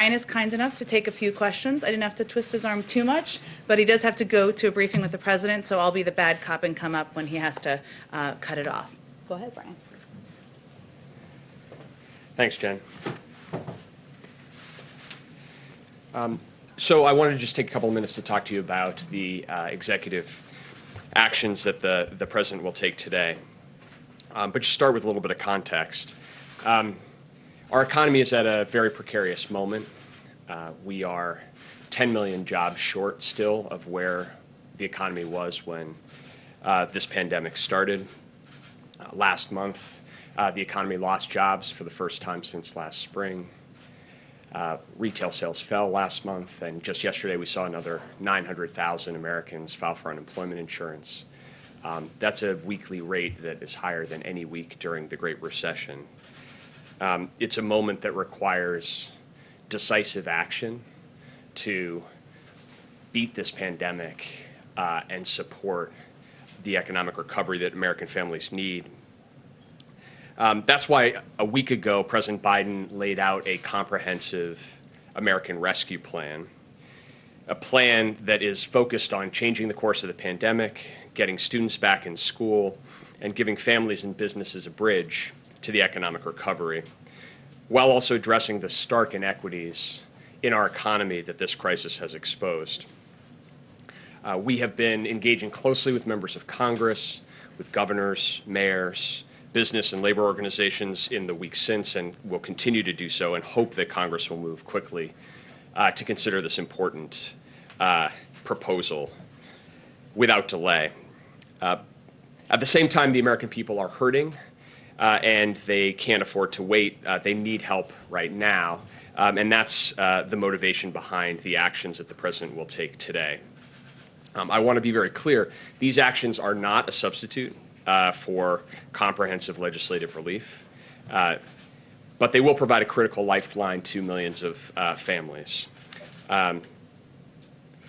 Brian is kind enough to take a few questions. I didn't have to twist his arm too much, but he does have to go to a briefing with the president, so I'll be the bad cop and come up when he has to cut it off. Go ahead, Brian. Thanks, Jen. So I wanted to just take a couple of minutes to talk to you about the executive actions that the president will take today. But just start with a little bit of context. Our economy is at a very precarious moment. We are 10 million jobs short still of where the economy was when this pandemic started. Last month, the economy lost jobs for the first time since last spring. Retail sales fell last month, and just yesterday we saw another 900,000 Americans file for unemployment insurance. That's a weekly rate that is higher than any week during the Great Recession. It's a moment that requires decisive action to beat this pandemic and support the economic recovery that American families need. That's why a week ago, President Biden laid out a comprehensive American Rescue Plan, a plan that is focused on changing the course of the pandemic, getting students back in school, and giving families and businesses a bridge to the economic recovery, while also addressing the stark inequities in our economy that this crisis has exposed. We have been engaging closely with members of Congress, with governors, mayors, business and labor organizations in the weeks since, and will continue to do so, and hope that Congress will move quickly to consider this important proposal without delay. At the same time, the American people are hurting, and they can't afford to wait. They need help right now, and that's the motivation behind the actions that the president will take today. I want to be very clear. These actions are not a substitute for comprehensive legislative relief, but they will provide a critical lifeline to millions of families.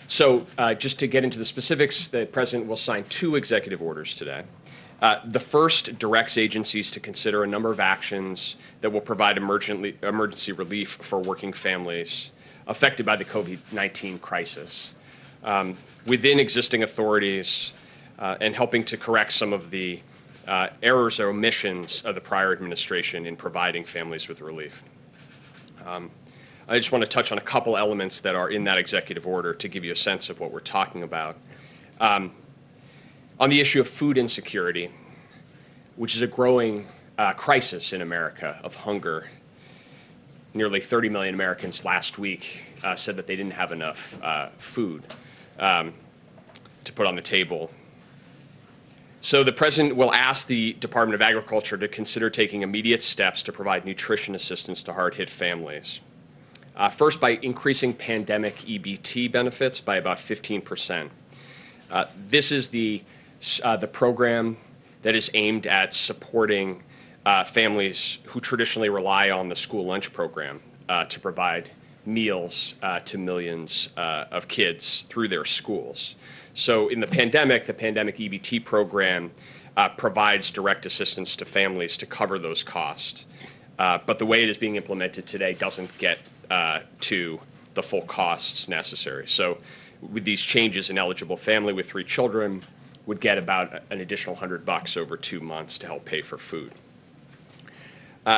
So just to get into the specifics, the president will sign 2 executive orders today. The first directs agencies to consider a number of actions that will provide emergency relief for working families affected by the COVID-19 crisis within existing authorities and helping to correct some of the errors or omissions of the prior administration in providing families with relief. I just want to touch on a couple elements that are in that executive order to give you a sense of what we're talking about. On the issue of food insecurity, which is a growing crisis in America of hunger, nearly 30 million Americans last week said that they didn't have enough food to put on the table. So the president will ask the Department of Agriculture to consider taking immediate steps to provide nutrition assistance to hard-hit families. First, by increasing pandemic EBT benefits by about 15%. This is the program that is aimed at supporting families who traditionally rely on the school lunch program to provide meals to millions of kids through their schools. So in the pandemic EBT program provides direct assistance to families to cover those costs. But the way it is being implemented today doesn't get to the full costs necessary. So with these changes, an eligible family with 3 children would get about an additional $100 over 2 months to help pay for food.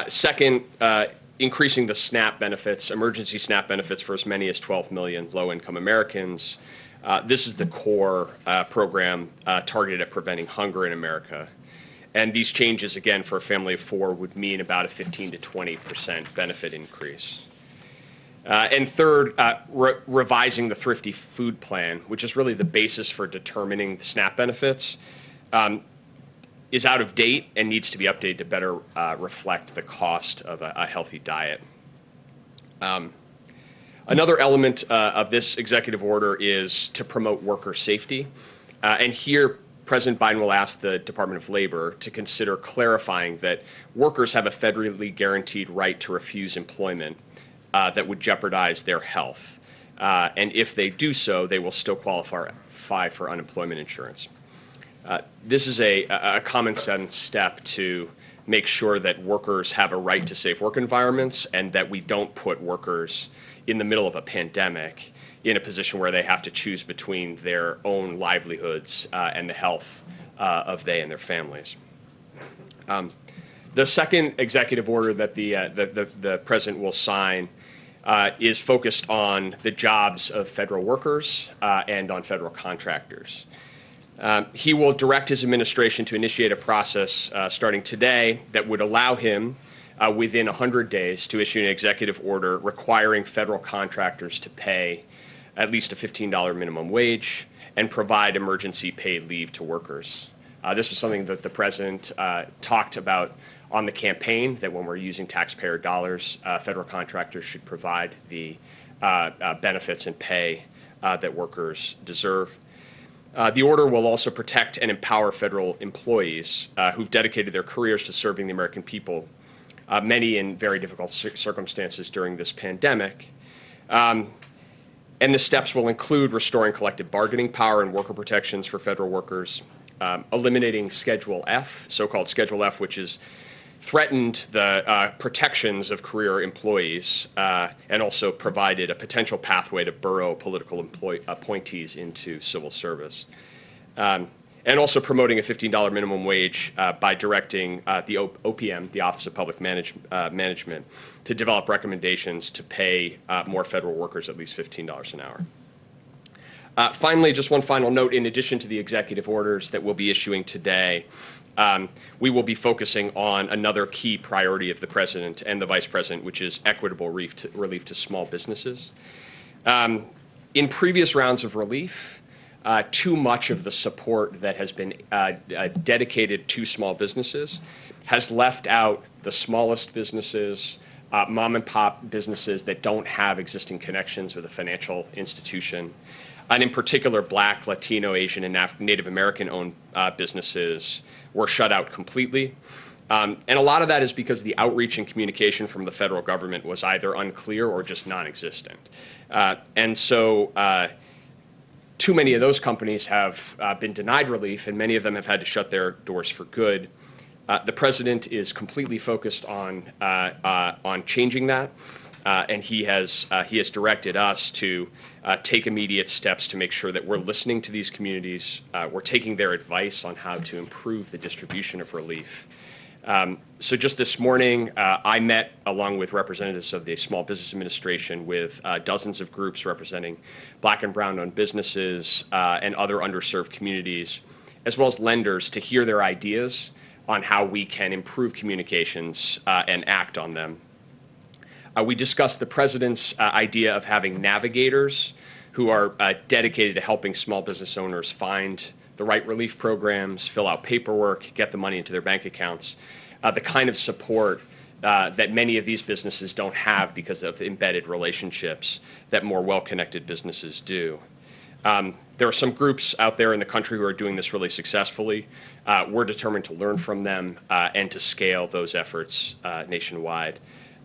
Second, increasing the SNAP benefits, emergency SNAP benefits for as many as 12 million low-income Americans. This is the core program targeted at preventing hunger in America. And these changes, again, for a family of 4 would mean about a 15 to 20% benefit increase. And third, revising the Thrifty Food Plan, which is really the basis for determining the SNAP benefits, is out of date and needs to be updated to better reflect the cost of a healthy diet. Another element of this executive order is to promote worker safety. And here, President Biden will ask the Department of Labor to consider clarifying that workers have a federally guaranteed right to refuse employment that would jeopardize their health. And if they do so, they will still qualify for unemployment insurance. This is a common sense step to make sure that workers have a right to safe work environments and that we don't put workers in the middle of a pandemic in a position where they have to choose between their own livelihoods and the health of they and their families. The second executive order that the president will sign is focused on the jobs of federal workers and on federal contractors. He will direct his administration to initiate a process starting today that would allow him within 100 days to issue an executive order requiring federal contractors to pay at least a $15 minimum wage and provide emergency paid leave to workers. This was something that the president talked about on the campaign, that when we're using taxpayer dollars, federal contractors should provide the benefits and pay that workers deserve. The order will also protect and empower federal employees who've dedicated their careers to serving the American people, many in very difficult circumstances during this pandemic. And the steps will include restoring collective bargaining power and worker protections for federal workers, eliminating Schedule F, so-called Schedule F, which is threatened the protections of career employees and also provided a potential pathway to burrow political appointees into civil service. And also promoting a $15 minimum wage by directing the OPM, the Office of Public Management, to develop recommendations to pay more federal workers at least $15 an hour. Finally, just one final note, in addition to the executive orders that we'll be issuing today, we will be focusing on another key priority of the president and the vice president, which is equitable relief to small businesses. In previous rounds of relief, too much of the support that has been dedicated to small businesses has left out the smallest businesses, mom and pop businesses that don't have existing connections with a financial institution, and in particular, Black, Latino, Asian, and Native American-owned businesses were shut out completely. And a lot of that is because the outreach and communication from the federal government was either unclear or just non-existent. And so too many of those companies have been denied relief, and many of them have had to shut their doors for good. The president is completely focused on changing that, and he has directed us to take immediate steps to make sure that we're listening to these communities, we're taking their advice on how to improve the distribution of relief. So just this morning, I met, along with representatives of the Small Business Administration, with dozens of groups representing Black and brown-owned businesses and other underserved communities, as well as lenders, to hear their ideas on how we can improve communications and act on them. We discussed the president's idea of having navigators who are dedicated to helping small business owners find the right relief programs, fill out paperwork, get the money into their bank accounts, the kind of support that many of these businesses don't have because of embedded relationships that more well-connected businesses do. There are some groups out there in the country who are doing this really successfully. We're determined to learn from them and to scale those efforts nationwide.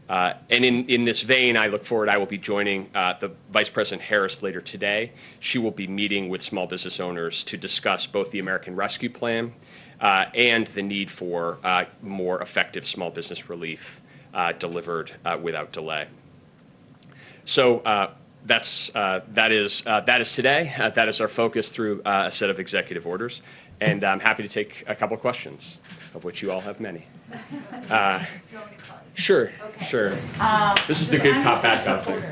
And in this vein, I look forward, I will be joining the Vice President Harris later today. She will be meeting with small business owners to discuss both the American Rescue Plan and the need for more effective small business relief delivered without delay. So that is today. That is our focus through a set of executive orders. And I'm happy to take a couple questions, of which you all have many. Sure, okay. Sure. This is the good cop, bad cop thing.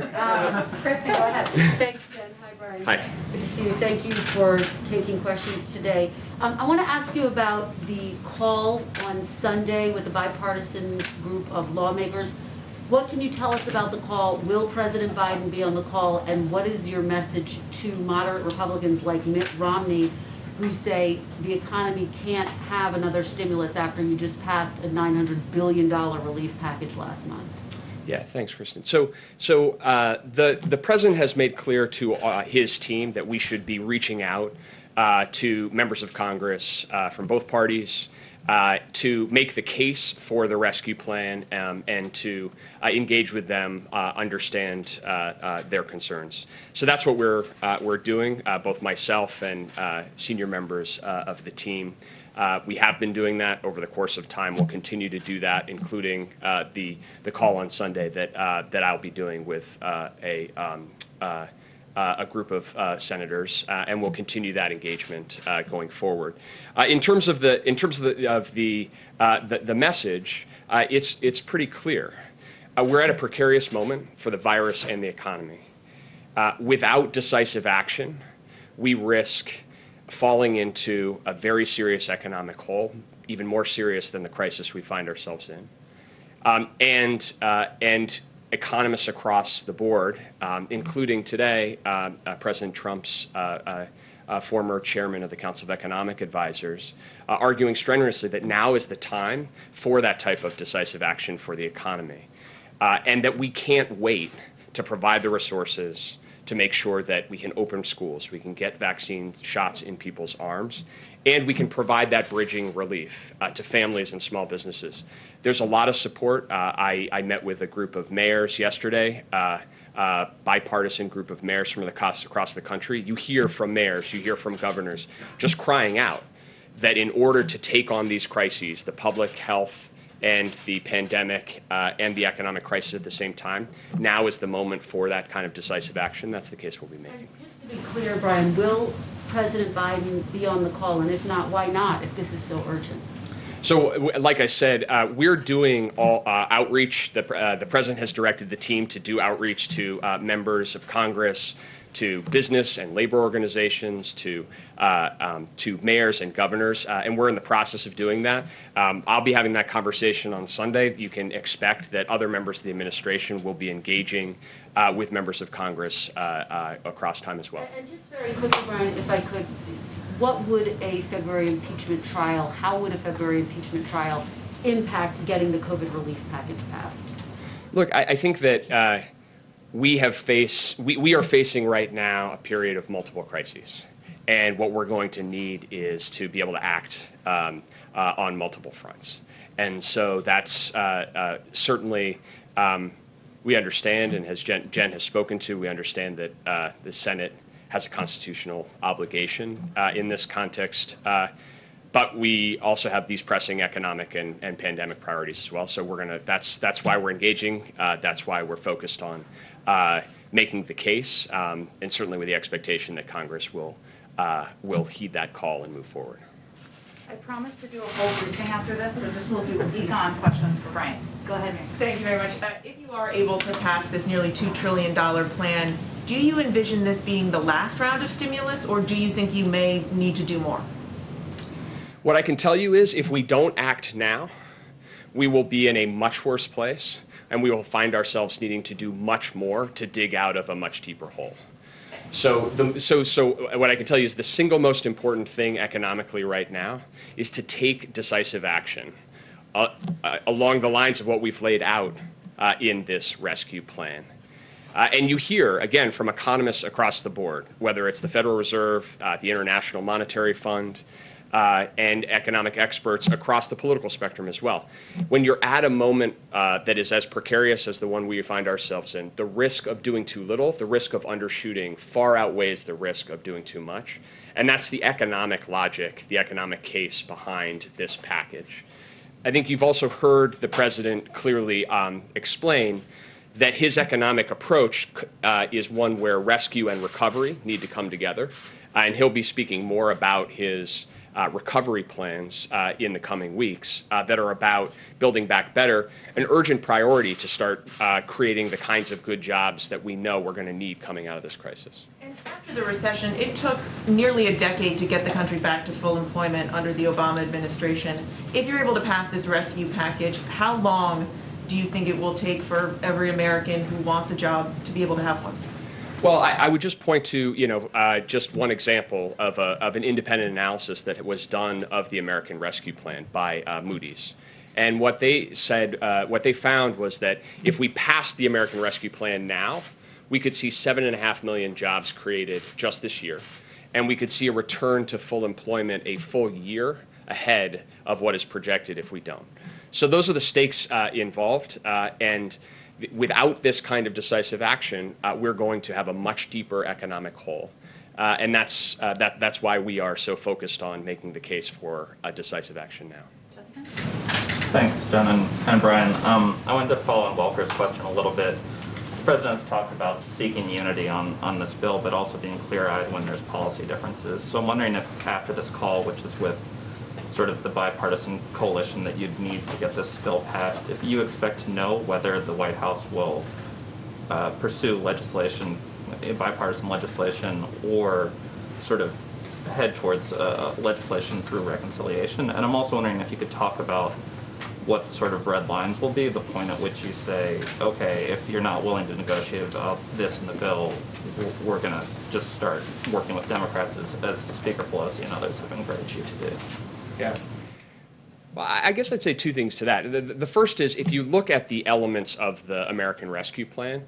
Kristen, go ahead. Thanks, Jen. Hi, Brian. Hi. Good to see you. Thank you for taking questions today. I want to ask you about the call on Sunday with a bipartisan group of lawmakers. What can you tell us about the call? Will President Biden be on the call? And what is your message to moderate Republicans like Mitt Romney, who say the economy can't have another stimulus after you just passed a $900 billion relief package last month? Yeah, thanks, Kristen. So the president has made clear to his team that we should be reaching out to members of Congress from both parties to make the case for the rescue plan and to engage with them, understand their concerns. So that's what we're doing, both myself and senior members of the team. We have been doing that over the course of time. We'll continue to do that, including the call on Sunday that I'll be doing with a group of senators, and we'll continue that engagement going forward. In terms of the message, it's pretty clear. We're at a precarious moment for the virus and the economy. Without decisive action, we risk falling into a very serious economic hole, even more serious than the crisis we find ourselves in. And economists across the board, including today President Trump's former chairman of the Council of Economic Advisors, arguing strenuously that now is the time for that type of decisive action for the economy, and that we can't wait to provide the resources to make sure that we can open schools, we can get vaccine shots in people's arms, and we can provide that bridging relief to families and small businesses. There's a lot of support. I met with a group of mayors yesterday, bipartisan group of mayors from across the country. You hear from mayors, you hear from governors just crying out that in order to take on these crises, the public health and the pandemic and the economic crisis at the same time, now is the moment for that kind of decisive action. That's the case we'll be making. And just to be clear, Brian, will President Biden be on the call? And if not, why not, if this is so urgent? So, like I said, we're doing all outreach. The president has directed the team to do outreach to members of Congress, to business and labor organizations, to mayors and governors, and we're in the process of doing that. I'll be having that conversation on Sunday. You can expect that other members of the administration will be engaging with members of Congress across time as well. And just very quickly, Brian, if I could, what would a February impeachment trial, how would a February impeachment trial impact getting the COVID relief package passed? Look, I think that we are facing right now a period of multiple crises. And what we're going to need is to be able to act on multiple fronts. And so that's certainly, we understand, and as Jen has spoken to, we understand that the Senate has a constitutional obligation in this context. But we also have these pressing economic and pandemic priorities as well. So that's why we're engaging. That's why we're focused on making the case, and certainly with the expectation that Congress will heed that call and move forward. I promise to do a whole briefing after this, so just we'll do econ questions for Brian. Go ahead. Thank you very much. If you are able to pass this nearly $2 trillion plan, do you envision this being the last round of stimulus, or do you think you may need to do more? What I can tell you is if we don't act now, we will be in a much worse place, and we will find ourselves needing to do much more to dig out of a much deeper hole. So what I can tell you is the single most important thing economically right now is to take decisive action along the lines of what we've laid out in this rescue plan. And you hear, again, from economists across the board, whether it's the Federal Reserve, the International Monetary Fund, and economic experts across the political spectrum as well. When you're at a moment that is as precarious as the one we find ourselves in, the risk of doing too little, the risk of undershooting far outweighs the risk of doing too much. And that's the economic logic, the economic case behind this package. I think you've also heard the president clearly explain that his economic approach is one where rescue and recovery need to come together. And he'll be speaking more about his recovery plans in the coming weeks that are about building back better, an urgent priority to start creating the kinds of good jobs that we know we're going to need coming out of this crisis. And after the recession, it took nearly a decade to get the country back to full employment under the Obama administration. If you're able to pass this rescue package, how long do you think it will take for every American who wants a job to be able to have one? Well, I would just point to, just one example of an independent analysis that was done of the American Rescue Plan by Moody's. And what they said, what they found was that if we passed the American Rescue Plan now, we could see 7.5 million jobs created just this year. And we could see a return to full employment a full year ahead of what is projected if we don't. So those are the stakes involved. And without this kind of decisive action, we're going to have a much deeper economic hole. And that's why we are so focused on making the case for decisive action now. Justin? Thanks, Jen and Brian. I wanted to follow on Walker's question a little bit. The President's talked about seeking unity on this bill, but also being clear-eyed when there's policy differences. So I'm wondering if after this call, which is with sort of the bipartisan coalition that you'd need to get this bill passed, if you expect to know whether the White House will pursue legislation, bipartisan legislation, or sort of head towards legislation through reconciliation. And I'm also wondering if you could talk about what sort of red lines will be, the point at which you say, okay, if you're not willing to negotiate about this in the bill, we're going to just start working with Democrats as Speaker Pelosi and others have encouraged you to do. Yeah. Well, I guess I'd say two things to that. The first is, if you look at the elements of the American Rescue Plan,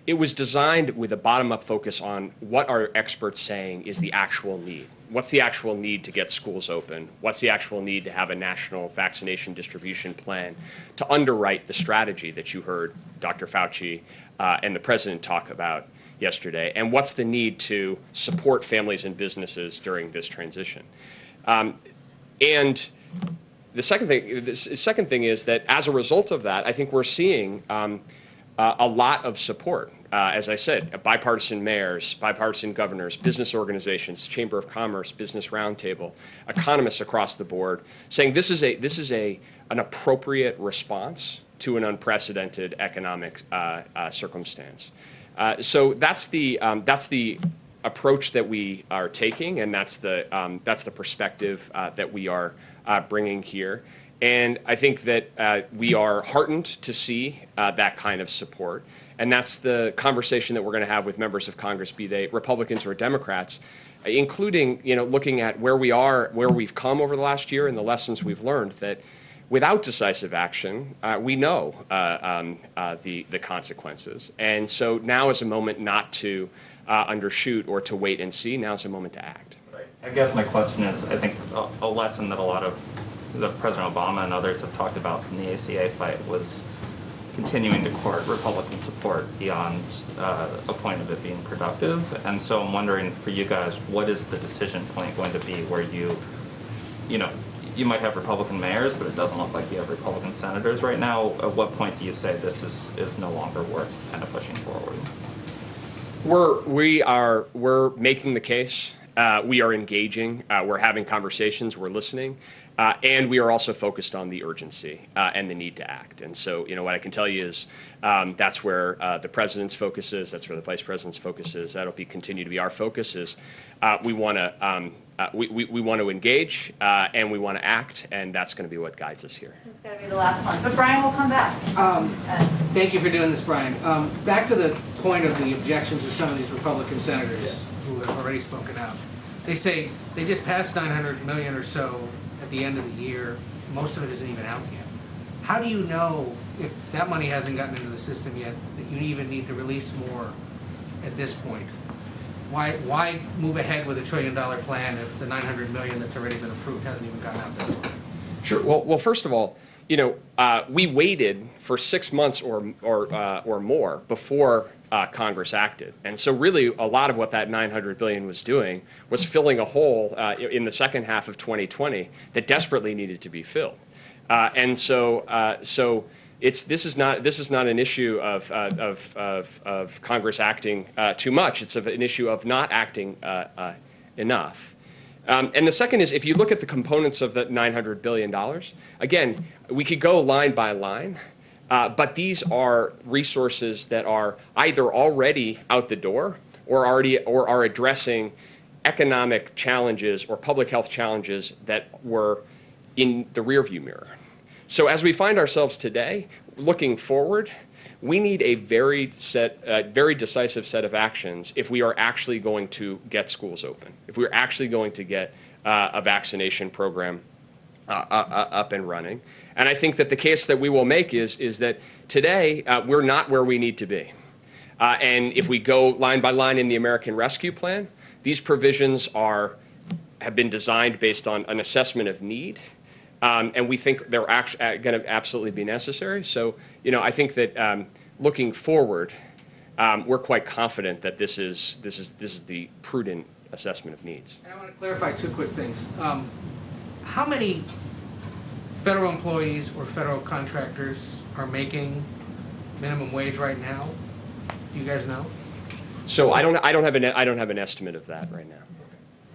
it was designed with a bottom-up focus on what are experts saying is the actual need. What's the actual need to get schools open? What's the actual need to have a national vaccination distribution plan to underwrite the strategy that you heard Dr. Fauci and the President talk about yesterday? And what's the need to support families and businesses during this transition? And the second thing is that as a result of that, I think we're seeing a lot of support. As I said, bipartisan mayors, bipartisan governors, business organizations, Chamber of Commerce, Business Roundtable, economists across the board, saying this is an appropriate response to an unprecedented economic circumstance. So that's the approach that we are taking, and that's the perspective that we are bringing here. And I think that we are heartened to see that kind of support. And that's the conversation that we're going to have with members of Congress, be they Republicans or Democrats, including, looking at where we are, where we've come over the last year and the lessons we've learned, that without decisive action, we know the consequences. And so now is a moment not to undershoot or to wait and see. Now is a moment to act. Right. I guess my question is, I think a lesson that a lot of President Obama and others have talked about from the ACA fight was continuing to court Republican support beyond a point of it being productive. And so I'm wondering for you guys, what is the decision point going to be where you might have Republican mayors, but it doesn't look like you have Republican senators right now. At what point do you say this is no longer worth kind of pushing forward? We're making the case. We are engaging. We're having conversations. We're listening. And we are also focused on the urgency and the need to act. And so, what I can tell you is that's where the president's focus is. That's where the vice president's focus is. That'll continue to be our focus. Is we want to engage and we want to act, and that's going to be what guides us here. It's going to be the last one, but Brian will come back. Thank you for doing this, Brian. Back to the point of the objections of some of these Republican senators who have already spoken out. They say they just passed $900 million or so at the end of the year. Most of it isn't even out yet. How do you know, if that money hasn't gotten into the system yet, that you even need to release more at this point? Why move ahead with a $1 trillion plan if the $900 million that's already been approved hasn't even gotten out there? Sure. Well, first of all, we waited for 6 months or more before Congress acted, and so really a lot of what that $900 billion was doing was filling a hole in the second half of 2020 that desperately needed to be filled, and so this is not an issue of Congress acting too much. It's an issue of not acting enough. And the second is, if you look at the components of the $900 billion, again, we could go line by line, but these are resources that are either already out the door or are addressing economic challenges or public health challenges that were in the rearview mirror. So as we find ourselves today, looking forward, we need a very decisive set of actions if we are actually going to get schools open, if we're actually going to get a vaccination program up and running. And I think that the case that we will make is that today we're not where we need to be. And if we go line by line in the American Rescue Plan, these provisions have been designed based on an assessment of need. And we think they're going to absolutely be necessary. So, I think that looking forward, we're quite confident that this is the prudent assessment of needs. And I want to clarify two quick things. How many federal employees or federal contractors are making minimum wage right now? Do you guys know? So I don't have an estimate of that right now.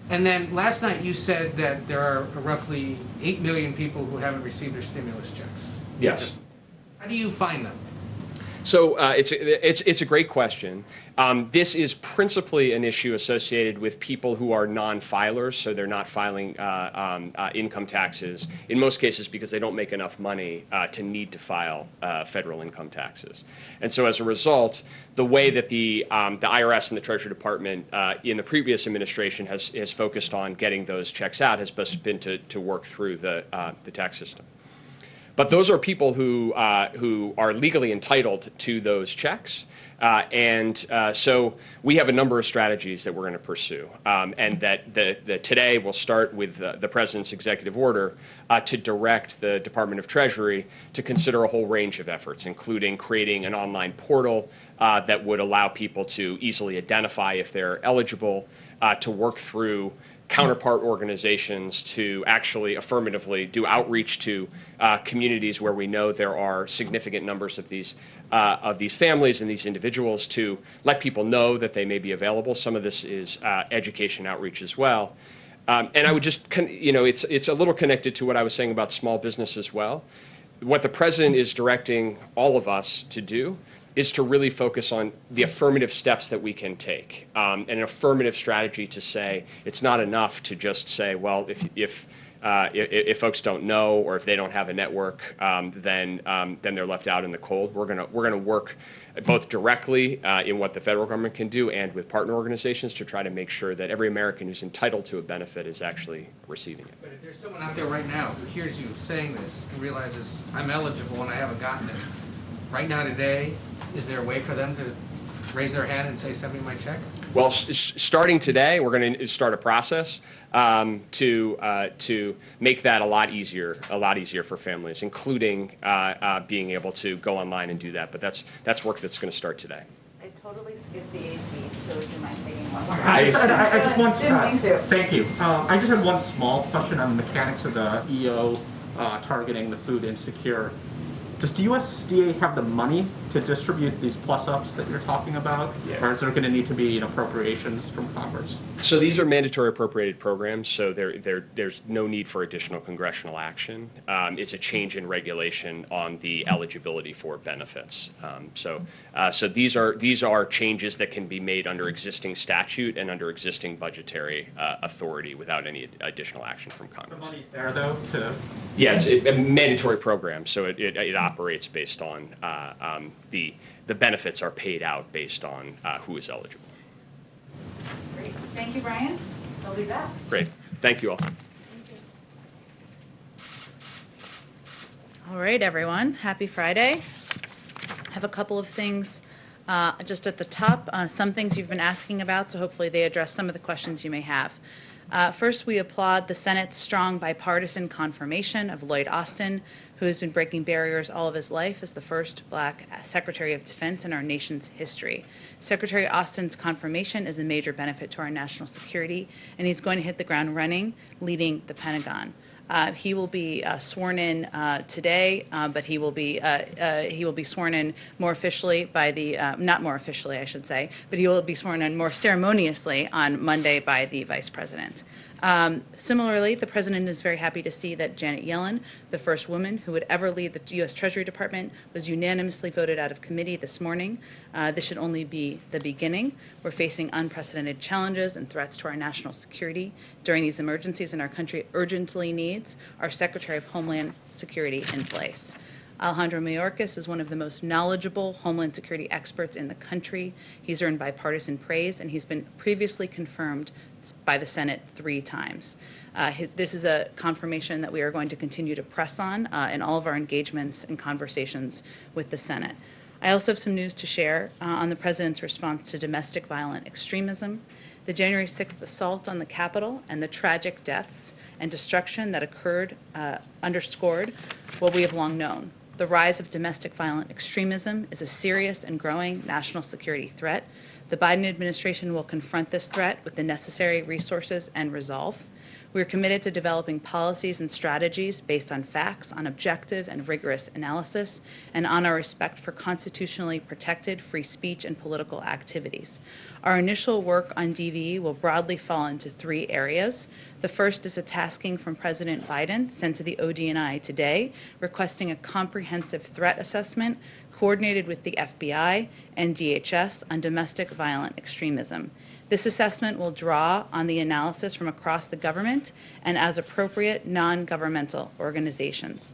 And then last night you said that there are roughly 8 million people who haven't received their stimulus checks. Yes. How do you find them? So it's a great question. This is principally an issue associated with people who are non-filers, so they're not filing income taxes, in most cases because they don't make enough money to need to file federal income taxes. And so as a result, the way that the IRS and the Treasury Department in the previous administration has focused on getting those checks out has been to work through the tax system. But those are people who are legally entitled to those checks. So we have a number of strategies that we're going to pursue. And that today we'll start with the President's executive order to direct the Department of Treasury to consider a whole range of efforts, including creating an online portal that would allow people to easily identify if they're eligible, to work through counterpart organizations to actually affirmatively do outreach to communities where we know there are significant numbers of these families and these individuals, to let people know that they may be available. Some of this is education outreach as well. And I would just, it's a little connected to what I was saying about small business as well. What the President is directing all of us to do is to really focus on the affirmative steps that we can take, and an affirmative strategy to say it's not enough to just say, well, if folks don't know or if they don't have a network, then they're left out in the cold. We're gonna work both directly in what the federal government can do and with partner organizations to try to make sure that every American who's entitled to a benefit is actually receiving it. But if there's someone out there right now who hears you saying this and realizes I'm eligible and I haven't gotten it, right now today, is there a way for them to raise their hand and say, send me my check? Well, starting today, we're going to start a process to make that a lot easier for families, including being able to go online and do that. But that's work that's going to start today. I totally skipped the AP, so would you mind taking one more? I just want Didn't mean to. Thank you. I just had one small question on the mechanics of the EO targeting the food insecure. Does the USDA have the money to distribute these plus-ups that you're talking about? Yeah. Or is there going to need to be appropriations from Congress? So these are mandatory appropriated programs, so there's no need for additional congressional action. It's a change in regulation on the eligibility for benefits. So these are changes that can be made under existing statute and under existing budgetary authority without any additional action from Congress. The money's there, though, to... Yeah, it's a mandatory program, so it operates based on the benefits are paid out based on who is eligible. Great. Thank you, Brian. I'll be back. Great. Thank you all. All right, everyone. Happy Friday. I have a couple of things just at the top, some things you've been asking about, so hopefully they address some of the questions you may have. First, we applaud the Senate's strong bipartisan confirmation of Lloyd Austin, who has been breaking barriers all of his life as the first Black Secretary of Defense in our nation's history. Secretary Austin's confirmation is a major benefit to our national security, and he's going to hit the ground running, leading the Pentagon. He will be sworn in today, but he will be sworn in more officially by the not more officially, I should say, but he will be sworn in more ceremoniously on Monday by the Vice President. Similarly, the President is very happy to see that Janet Yellen, the first woman who would ever lead the U.S. Treasury Department, was unanimously voted out of committee this morning. This should only be the beginning. We're facing unprecedented challenges and threats to our national security during these emergencies, and our country urgently needs our Secretary of Homeland Security in place. Alejandro Mayorkas is one of the most knowledgeable Homeland Security experts in the country. He's earned bipartisan praise, and he's been previously confirmed by the Senate 3 times. This is a confirmation that we are going to continue to press on in all of our engagements and conversations with the Senate. I also have some news to share on the President's response to domestic violent extremism. The January 6th assault on the Capitol and the tragic deaths and destruction that occurred underscored what we have long known. The rise of domestic violent extremism is a serious and growing national security threat. The Biden administration will confront this threat with the necessary resources and resolve. We are committed to developing policies and strategies based on facts, on objective and rigorous analysis, and on our respect for constitutionally protected free speech and political activities. Our initial work on DVE will broadly fall into 3 areas. The first is a tasking from President Biden sent to the ODNI today, requesting a comprehensive threat assessment coordinated with the FBI and DHS on domestic violent extremism. This assessment will draw on the analysis from across the government and, as appropriate, non-governmental organizations.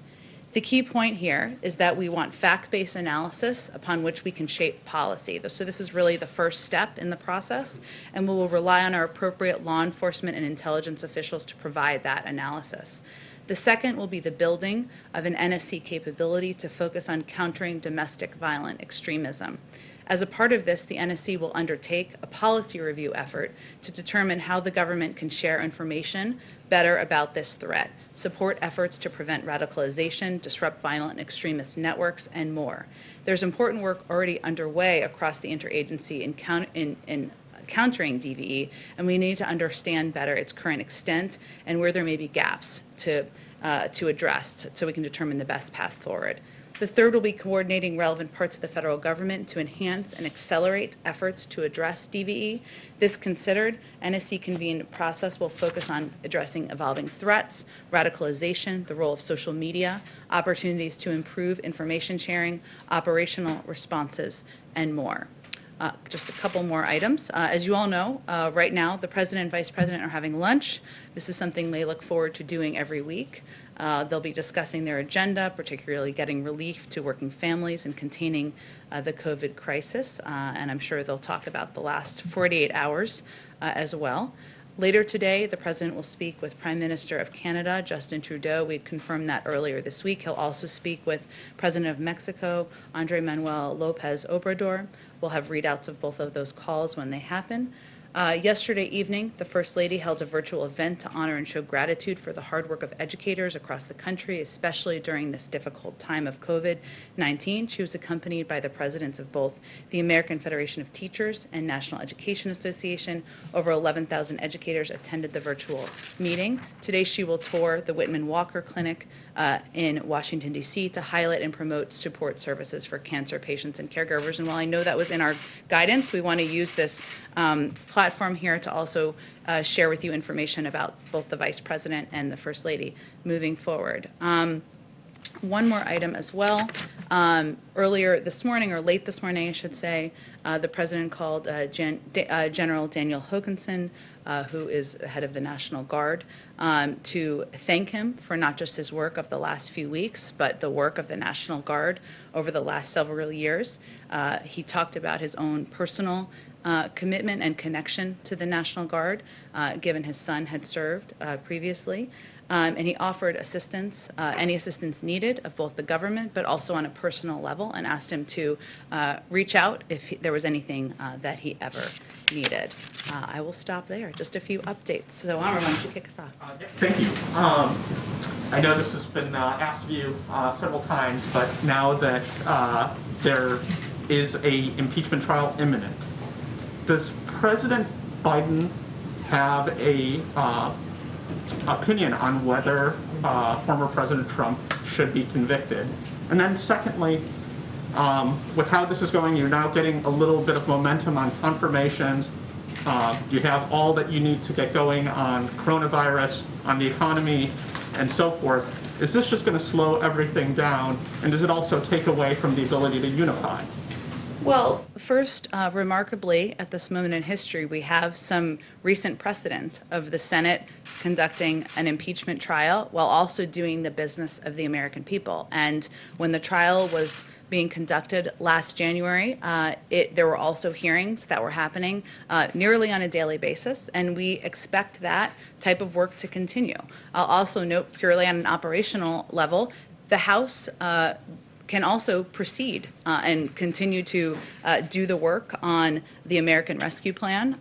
The key point here is that we want fact-based analysis upon which we can shape policy. So this is really the first step in the process, and we will rely on our appropriate law enforcement and intelligence officials to provide that analysis. The second will be the building of an NSC capability to focus on countering domestic violent extremism. As a part of this, the NSC will undertake a policy review effort to determine how the government can share information better about this threat, support efforts to prevent radicalization, disrupt violent extremist networks, and more. There's important work already underway across the interagency in countering DVE, and we need to understand better its current extent and where there may be gaps to address so we can determine the best path forward. The third will be coordinating relevant parts of the federal government to enhance and accelerate efforts to address DVE. This considered, NSC-convened process will focus on addressing evolving threats, radicalization, the role of social media, opportunities to improve information sharing, operational responses, and more. Just a couple more items. As you all know, right now, the president and vice president are having lunch. This is something they look forward to doing every week. They'll be discussing their agenda, particularly getting relief to working families and containing the COVID crisis. And I'm sure they'll talk about the last 48 hours as well. Later today, the president will speak with Prime Minister of Canada, Justin Trudeau. We had confirmed that earlier this week. He'll also speak with President of Mexico, Andrés Manuel López Obrador. We'll have readouts of both of those calls when they happen. Yesterday evening, the First Lady held a virtual event to honor and show gratitude for the hard work of educators across the country, especially during this difficult time of COVID-19. She was accompanied by the presidents of both the American Federation of Teachers and National Education Association. Over 11,000 educators attended the virtual meeting. Today, she will tour the Whitman Walker Clinic in Washington, D.C. to highlight and promote support services for cancer patients and caregivers. And while I know that was in our guidance, we want to use this platform here to also share with you information about both the Vice President and the First Lady moving forward. One more item as well. Earlier this morning, or late this morning, I should say, the President called General Daniel Hokanson, who is the head of the National Guard, to thank him for not just his work of the last few weeks, but the work of the National Guard over the last several years. He talked about his own personal commitment and connection to the National Guard, given his son had served previously. And he offered assistance, any assistance needed of both the government, but also on a personal level, and asked him to reach out if there was anything that he ever needed. I will stop there. Just a few updates. So, Amr, why don't you kick us off? Thank you. I know this has been asked of you several times, but now that there is a impeachment trial imminent, does President Biden have a opinion on whether former President Trump should be convicted? And then secondly, with how this is going, you're now getting a little bit of momentum on confirmations. You have all that you need to get going on coronavirus, on the economy, and so forth. Is this just going to slow everything down? And does it also take away from the ability to unify? Well, first, remarkably, at this moment in history, we have some recent precedent of the Senate conducting an impeachment trial while also doing the business of the American people. And when the trial was being conducted last January, there were also hearings that were happening nearly on a daily basis, and we expect that type of work to continue. I'll also note, purely on an operational level, the House can also proceed and continue to do the work on the American Rescue Plan,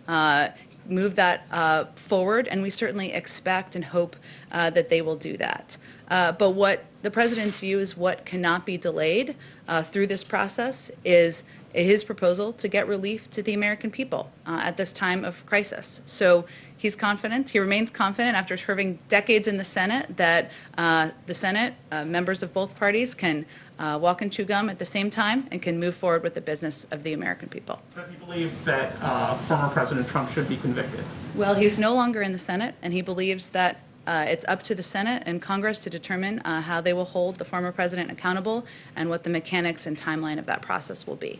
move that forward, and we certainly expect and hope that they will do that. But what the president's view is what cannot be delayed through this process is his proposal to get relief to the American people at this time of crisis. So he's confident, he remains confident after serving decades in the Senate that the Senate, members of both parties can walk and chew gum at the same time and can move forward with the business of the American people. Does he believe that former President Trump should be convicted? Well, he's no longer in the Senate, and he believes that it's up to the Senate and Congress to determine how they will hold the former president accountable and what the mechanics and timeline of that process will be.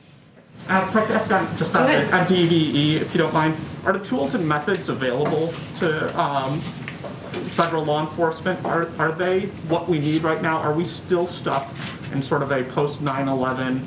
I've got just Go ahead. a DVE, if you don't mind. Are the tools and methods available to federal law enforcement? Are they what we need right now? Are we still stuck in sort of a post 9/11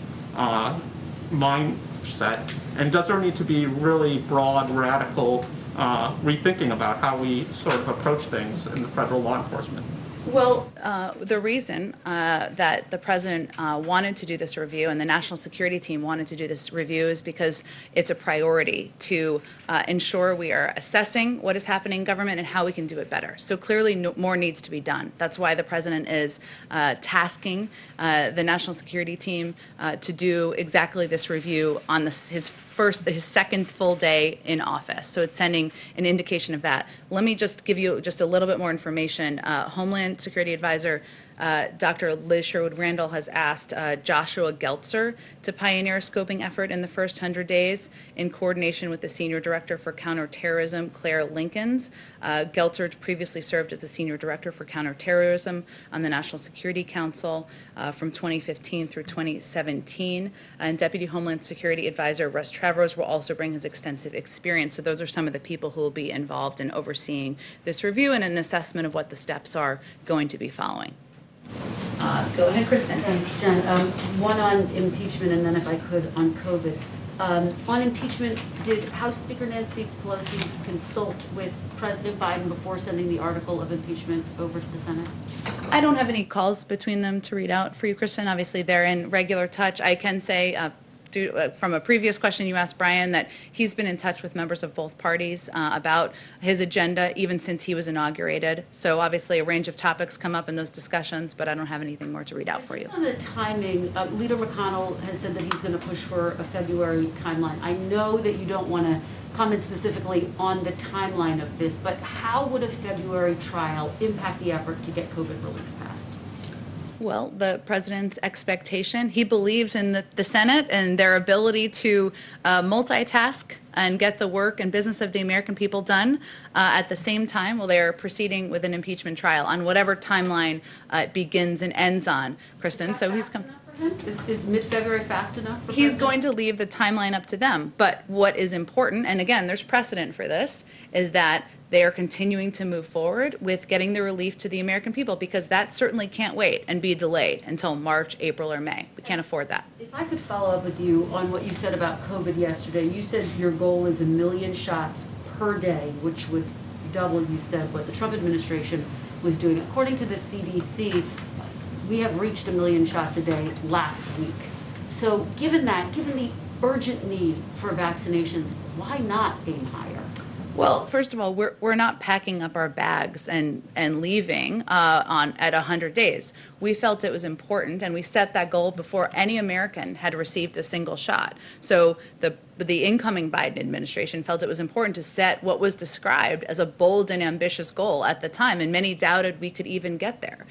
mindset? And does there need to be really broad, radical rethinking about how we sort of approach things in the federal law enforcement? Well, the reason that the president wanted to do this review and the national security team wanted to do this review is because it's a priority to ensure we are assessing what is happening in government and how we can do it better. So clearly more needs to be done. That's why the president is tasking the national security team to do exactly this review on his second full day in office. So it's sending an indication of that. Let me just give you just a little bit more information. Homeland Security Advisor Dr. Liz Sherwood-Randall has asked Joshua Geltzer to pioneer a scoping effort in the first 100 days in coordination with the Senior Director for Counterterrorism, Claire Linkins. Geltzer previously served as the Senior Director for Counterterrorism on the National Security Council from 2015 through 2017. And Deputy Homeland Security Advisor Russ Travers will also bring his extensive experience. So those are some of the people who will be involved in overseeing this review and an assessment of what the steps are going to be following. Go ahead, Kristen. Thanks, Jen. One on impeachment, and then if I could, on COVID. On impeachment, did House Speaker Nancy Pelosi consult with President Biden before sending the article of impeachment over to the Senate? I don't have any calls between them to read out for you, Kristen. Obviously, they're in regular touch. I can say, from a previous question you asked Brian, that he's been in touch with members of both parties about his agenda even since he was inaugurated. So obviously a range of topics come up in those discussions, but I don't have anything more to read out for you. On the timing, Leader McConnell has said that he's going to push for a February timeline. I know that you don't want to comment specifically on the timeline of this, but how would a February trial impact the effort to get COVID relief passed? Well, the president's expectation, he believes in the Senate and their ability to multitask and get the work and business of the American people done at the same time while they are proceeding with an impeachment trial on whatever timeline it begins and ends on, Kristen. So he's come. Is mid-February fast enough for He's going to leave the timeline up to them. But what is important, and again, there's precedent for this, is that they are continuing to move forward with getting the relief to the American people, because that certainly can't wait and be delayed until March, April, or May. We can't afford that. If I could follow up with you on what you said about COVID yesterday. You said your goal is 1 million shots per day, which would double, you said, what the Trump administration was doing. According to the CDC, we have reached 1 million shots a day last week. So given the urgent need for vaccinations, why not aim higher? Well, first of all, we're not packing up our bags and leaving at 100 days. We felt it was important, and we set that goal before any American had received a single shot. So the incoming Biden administration felt it was important to set what was described as a bold and ambitious goal at the time, and many doubted we could even get there.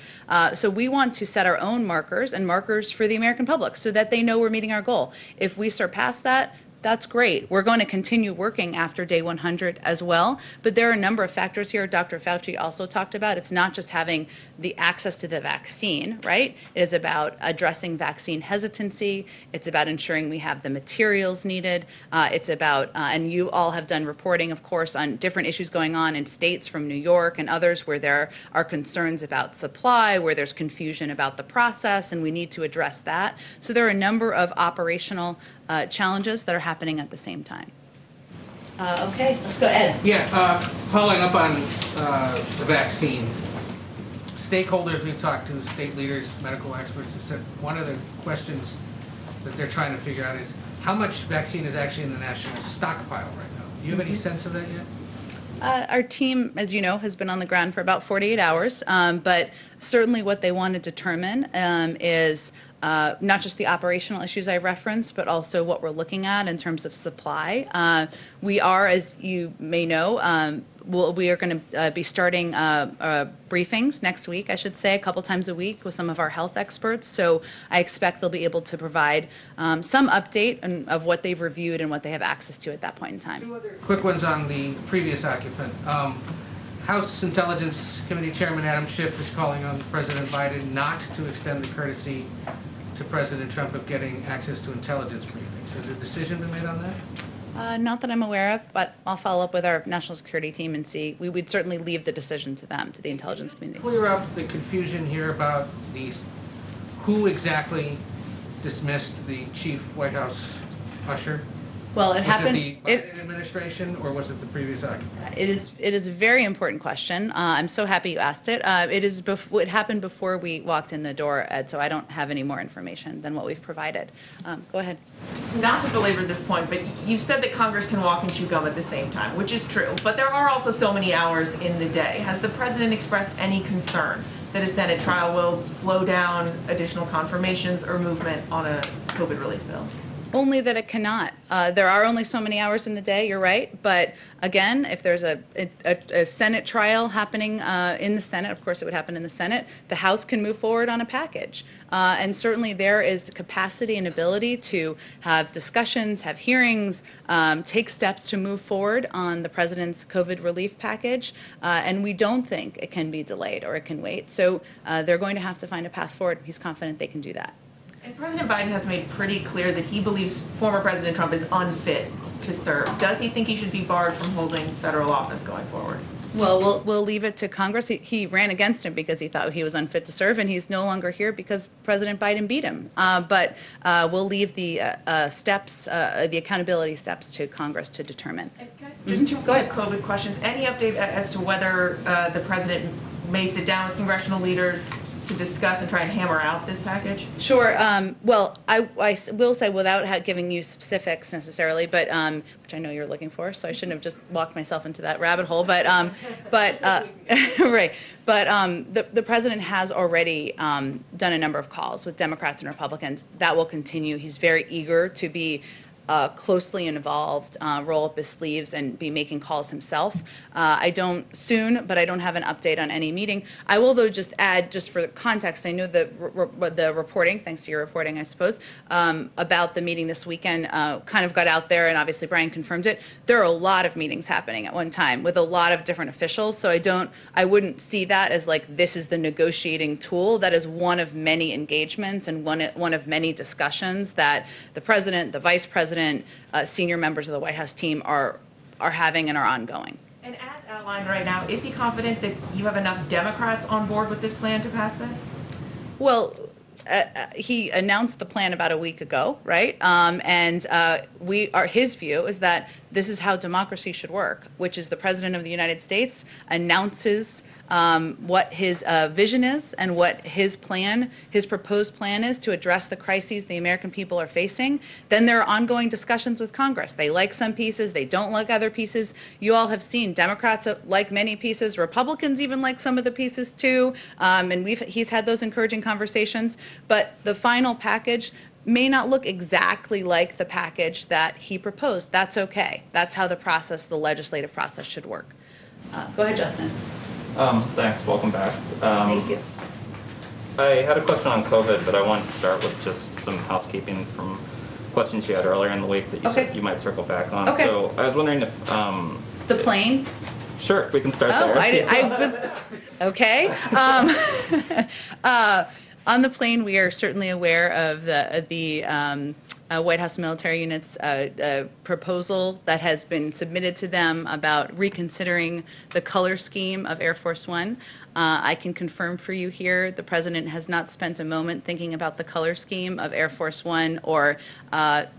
So we want to set our own markers and markers for the American public so that they know we're meeting our goal. If we surpass that, that's great. We're going to continue working after day 100 as well. But there are a number of factors here Dr. Fauci also talked about. It's not just having the access to the vaccine, right? It is about addressing vaccine hesitancy. It's about ensuring we have the materials needed. It's about, and you all have done reporting, of course, on different issues going on in states from New York and others where there are concerns about supply, where there's confusion about the process, and we need to address that. So there are a number of operational challenges that are happening at the same time. Okay, let's go, Ed. Yeah, following up on the vaccine, stakeholders we've talked to, state leaders, medical experts, have said one of the questions that they're trying to figure out is how much vaccine is actually in the national stockpile right now. Do you have any sense of that yet? Our team, as you know, has been on the ground for about 48 hours, but Certainly what they want to determine is not just the operational issues I referenced, but also what we're looking at in terms of supply. We are, as you may know, we are going to be starting briefings next week, I should say, a couple times a week with some of our health experts. So I expect they'll be able to provide some update of what they've reviewed and what they have access to at that point in time. Two other quick ones on the previous occupant. House Intelligence Committee Chairman Adam Schiff is calling on President Biden not to extend the courtesy to President Trump of getting access to intelligence briefings. Has a decision been made on that? Not that I'm aware of, but I'll follow up with our national security team and see. We would certainly leave the decision to them, to the intelligence community. Clear up the confusion here about who exactly dismissed the chief White House usher? Well, it happened. Was it the Biden administration or was it the previous occupant? It is a very important question. I'm so happy you asked it. It happened before we walked in the door, Ed, so I don't have any more information than what we've provided. Go ahead. Not to belabor this point, but you've said that Congress can walk and chew gum at the same time, which is true. But there are also so many hours in the day. Has the president expressed any concern that a Senate trial will slow down additional confirmations or movement on a COVID relief bill? Only that it cannot. There are only so many hours in the day, you're right. But again, if there's a Senate trial happening in the Senate, of course it would happen in the Senate, the House can move forward on a package. And certainly there is capacity and ability to have discussions, have hearings, take steps to move forward on the president's COVID relief package. And we don't think it can be delayed or it can wait. So they're going to have to find a path forward. He's confident they can do that. And President Biden has made pretty clear that he believes former President Trump is unfit to serve. Does he think he should be barred from holding federal office going forward? Well, we'll leave it to Congress. He ran against him because he thought he was unfit to serve, and he's no longer here because President Biden beat him. But we'll leave the steps, the accountability steps to Congress to determine. Just two quick COVID questions. Any update as to whether the president may sit down with congressional leaders to discuss and try and hammer out this package? Sure. Well, I will say without giving you specifics necessarily, but which I know you're looking for, so I shouldn't have just walked myself into that rabbit hole. But right. But the president has already done a number of calls with Democrats and Republicans. That will continue. He's very eager to be closely involved, roll up his sleeves and be making calls himself. I don't have an update on any meeting. I will, though, just add, just for context, I know the reporting, thanks to your reporting, I suppose, about the meeting this weekend kind of got out there, and obviously Brian confirmed it. There are a lot of meetings happening at one time with a lot of different officials, so I wouldn't see that as like this is the negotiating tool. That is one of many engagements and one of many discussions that the president, the vice president, senior members of the White House team are having and are ongoing. And as outlined right now, is he confident that you have enough Democrats on board with this plan to pass this? Well, he announced the plan about a week ago, right? His view is that this is how democracy should work, which is the President of the United States announces what his vision is and what his proposed plan is to address the crises the American people are facing. Then there are ongoing discussions with Congress. They like some pieces, they don't like other pieces. You all have seen Democrats like many pieces, Republicans even like some of the pieces too, and he's had those encouraging conversations. But the final package may not look exactly like the package that he proposed. That's okay. That's how the legislative process should work. Go ahead, Justin. Thanks, welcome back. Thank you. I had a question on COVID, but I wanted to start with just some housekeeping from questions you had earlier in the week that you said you might circle back on. Okay. So I was wondering if... The plane? Sure, we can start there. I was... Okay. On the plane, we are certainly aware of the White House military units proposal that has been submitted to them about reconsidering the color scheme of Air Force One. I can confirm for you here, the president has not spent a moment thinking about the color scheme of Air Force One or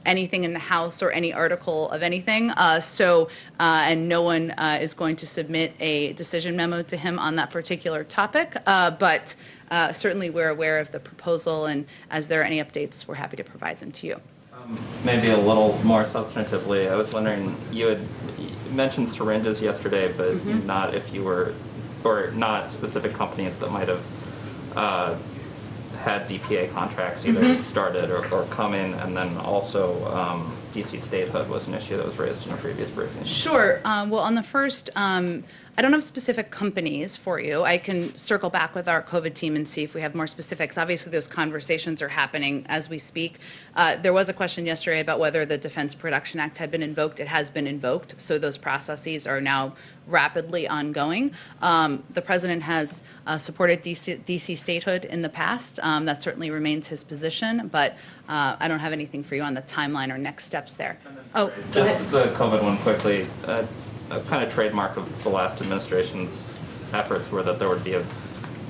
anything in the House or any article of anything. And no one is going to submit a decision memo to him on that particular topic. But certainly we're aware of the proposal, and as there are any updates, we're happy to provide them to you. Maybe a little more substantively, I was wondering, you had mentioned syringes yesterday, but not if you were, or not specific companies that might have had DPA contracts either started or coming, and then also DC statehood was an issue that was raised in a previous briefing. Sure. Well, on the first, I don't have specific companies for you. I can circle back with our COVID team and see if we have more specifics. Obviously, those conversations are happening as we speak. There was a question yesterday about whether the Defense Production Act had been invoked. It has been invoked, so those processes are now rapidly ongoing. The president has supported DC statehood in the past. That certainly remains his position, but I don't have anything for you on the timeline or next steps there. Oh, go Just ahead. the COVID one quickly. A kind of trademark of the last administration's efforts were that there would be a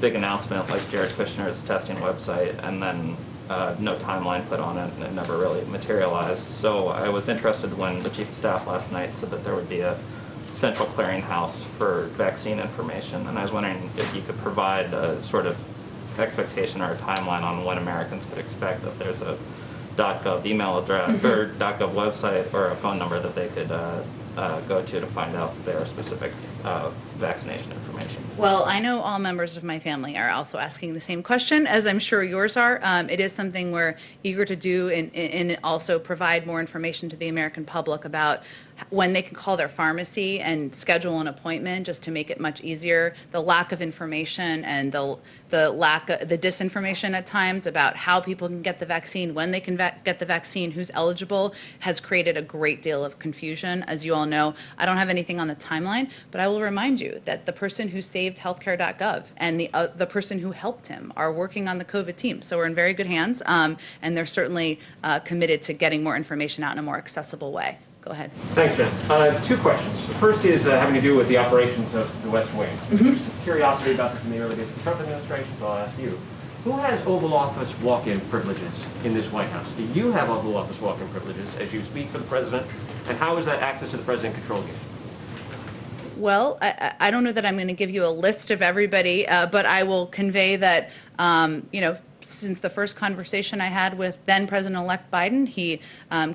big announcement like Jared Kushner's testing website, and then no timeline put on it, and it never really materialized. So I was interested when the chief of staff last night said that there would be a central clearinghouse for vaccine information, and I was wondering if you could provide a sort of expectation or a timeline on when Americans could expect that there's a .gov email address or .gov website or a phone number that they could go to find out their specific vaccination information. Well, I know all members of my family are also asking the same question, as I'm sure yours are. It is something we're eager to do and also provide more information to the American public about when they can call their pharmacy and schedule an appointment, just to make it much easier. The lack of information and the disinformation at times about how people can get the vaccine, when they can get the vaccine, who's eligible, has created a great deal of confusion. As you all know, I don't have anything on the timeline, but I will remind you that the person who saved healthcare.gov and the person who helped him are working on the COVID team. So we're in very good hands, and they're certainly committed to getting more information out in a more accessible way. Go ahead. Thanks, Jen. Two questions. The first is having to do with the operations of the West Wing. There's some curiosity about this from the early days of the Trump administration, so I'll ask you. Who has Oval Office walk-in privileges in this White House? Do you have Oval Office walk-in privileges as you speak for the president? And how is that access to the president controlled you? Well, I don't know that I'm going to give you a list of everybody, but I will convey that, since the first conversation I had with then President-elect Biden, he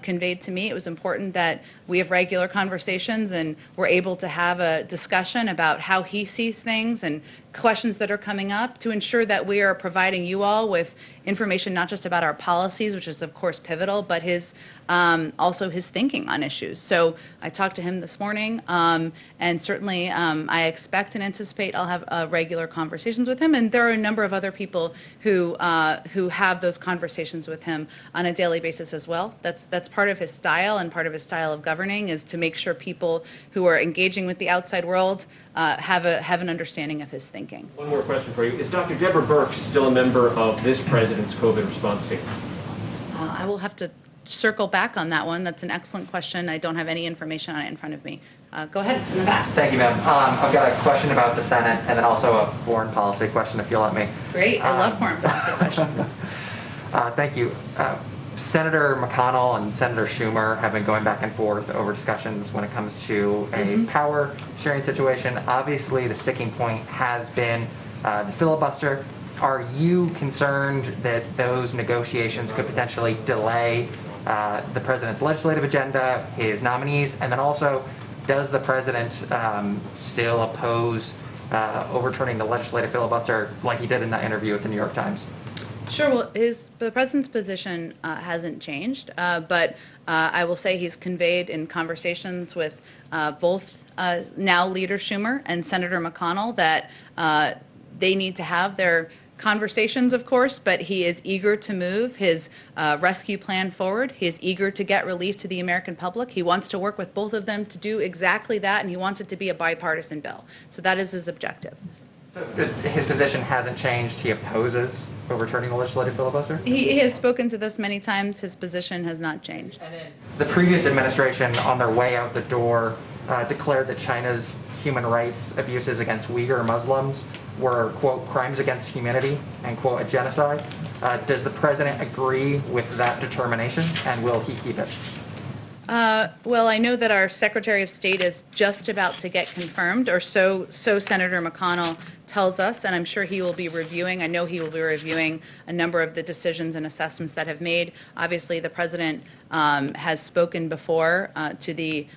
conveyed to me it was important that we have regular conversations and we're able to have a discussion about how he sees things and questions that are coming up to ensure that we are providing you all with information not just about our policies, which is of course pivotal, but his also his thinking on issues. So I talked to him this morning, and certainly I expect and anticipate I'll have regular conversations with him. And there are a number of other people who have those conversations with him on a daily basis as well. That's part of his style, and part of his style of governing is to make sure people who are engaging with the outside world have an understanding of his thinking. One more question for you. Is Dr. Deborah Birx still a member of this president's COVID response team? I will have to circle back on that one. That's an excellent question. I don't have any information on it in front of me. Go ahead, in the back. Thank you, ma'am. I've got a question about the Senate and then also a foreign policy question, if you'll let me. Great. I love foreign policy questions. Thank you. Senator McConnell and Senator Schumer have been going back and forth over discussions when it comes to a power sharing situation. Obviously, the sticking point has been the filibuster. Are you concerned that those negotiations could potentially delay the president's legislative agenda, his nominees, and then also, does the president still oppose overturning the legislative filibuster like he did in that interview with the New York Times? Sure. Well, the president's position hasn't changed, but I will say he's conveyed in conversations with both now Leader Schumer and Senator McConnell that they need to have their conversations, of course, but he is eager to move his rescue plan forward. He is eager to get relief to the American public. He wants to work with both of them to do exactly that, and he wants it to be a bipartisan bill. So that is his objective. So his position hasn't changed. He opposes overturning the legislative filibuster? He has spoken to this many times. His position has not changed. The previous administration, on their way out the door, declared that China's human rights abuses against Uyghur Muslims were, quote, crimes against humanity, and, quote, a genocide. Does the president agree with that determination, and will he keep it? Well, I know that our Secretary of State is just about to get confirmed, or so Senator McConnell tells us, and I'm sure he will be reviewing. I know he will be reviewing a number of the decisions and assessments that have made. Obviously, the president has spoken before to the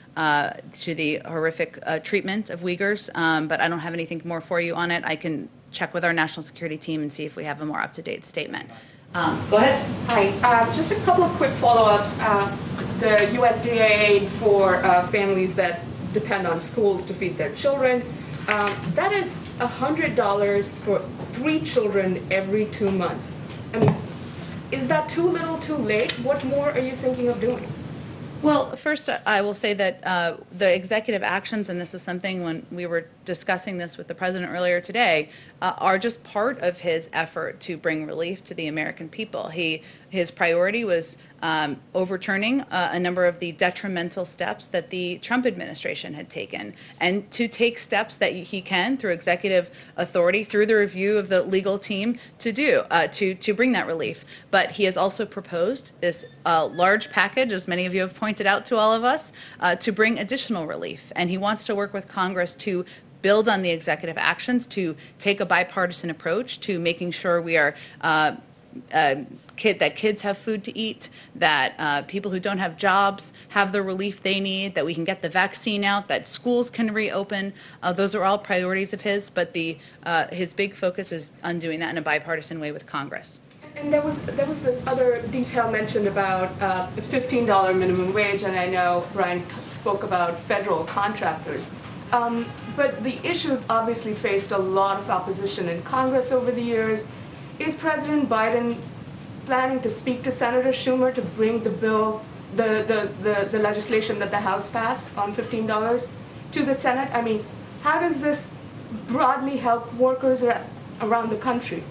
horrific treatment of Uyghurs, but I don't have anything more for you on it. I can check with our national security team and see if we have a more up-to-date statement. Go ahead. Hi, just a couple of quick follow-ups. The USDA aid for families that depend on schools to feed their children, that is $100 for 3 children every 2 months. I mean, is that too little, too late? What more are you thinking of doing? Well, first, I will say that the executive actions, and this is something when we were discussing this with the president earlier today, are just part of his effort to bring relief to the American people. His priority was overturning a number of the detrimental steps that the Trump administration had taken, and to take steps that he can, through executive authority, through the review of the legal team, to bring that relief. But he has also proposed this large package, as many of you have pointed out to all of us, to bring additional relief. And he wants to work with Congress to build on the executive actions, to take a bipartisan approach to making sure we are that kids have food to eat, that people who don't have jobs have the relief they need, that we can get the vaccine out, that schools can reopen. Those are all priorities of his, but his big focus is on doing that in a bipartisan way with Congress. And there was this other detail mentioned about the $15 minimum wage, and I know Brian spoke about federal contractors. But the issue's obviously faced a lot of opposition in Congress over the years. Is President Biden planning to speak to Senator Schumer to bring the bill, the legislation that the House passed on $15 to the Senate? I mean, how does this broadly help workers around the country?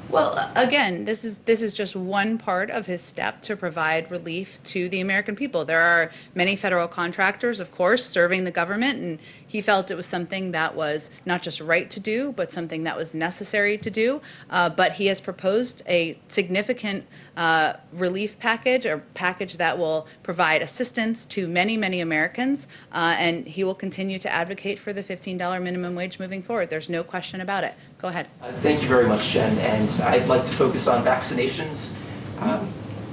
Well, again, this is just one part of his step to provide relief to the American people. There are many federal contractors, of course, serving the government, and he felt it was something that was not just right to do, but something that was necessary to do. But he has proposed a significant relief package, a package that will provide assistance to many, many Americans, and he will continue to advocate for the $15 minimum wage moving forward. There's no question about it. Go ahead. Thank you very much, Jen. And I'd like to focus on vaccinations.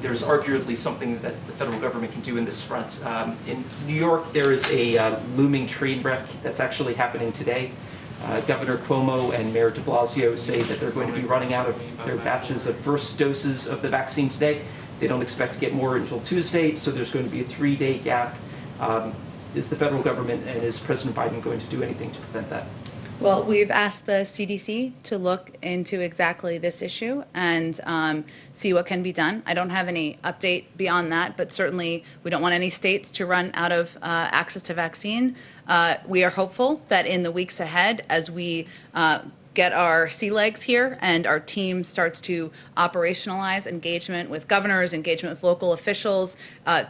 There's arguably something that the federal government can do in this front. In New York, there is a looming train wreck that's actually happening today. Governor Cuomo and Mayor de Blasio say that they're going to be running out of their batches of first doses of the vaccine today. They don't expect to get more until Tuesday, so there's going to be a 3-day gap. Is the federal government and is President Biden going to do anything to prevent that? Well, we've asked the CDC to look into exactly this issue and see what can be done. I don't have any update beyond that, but certainly we don't want any states to run out of access to vaccine. We are hopeful that in the weeks ahead, as we get our sea legs here and our team starts to operationalize engagement with governors, engagement with local officials,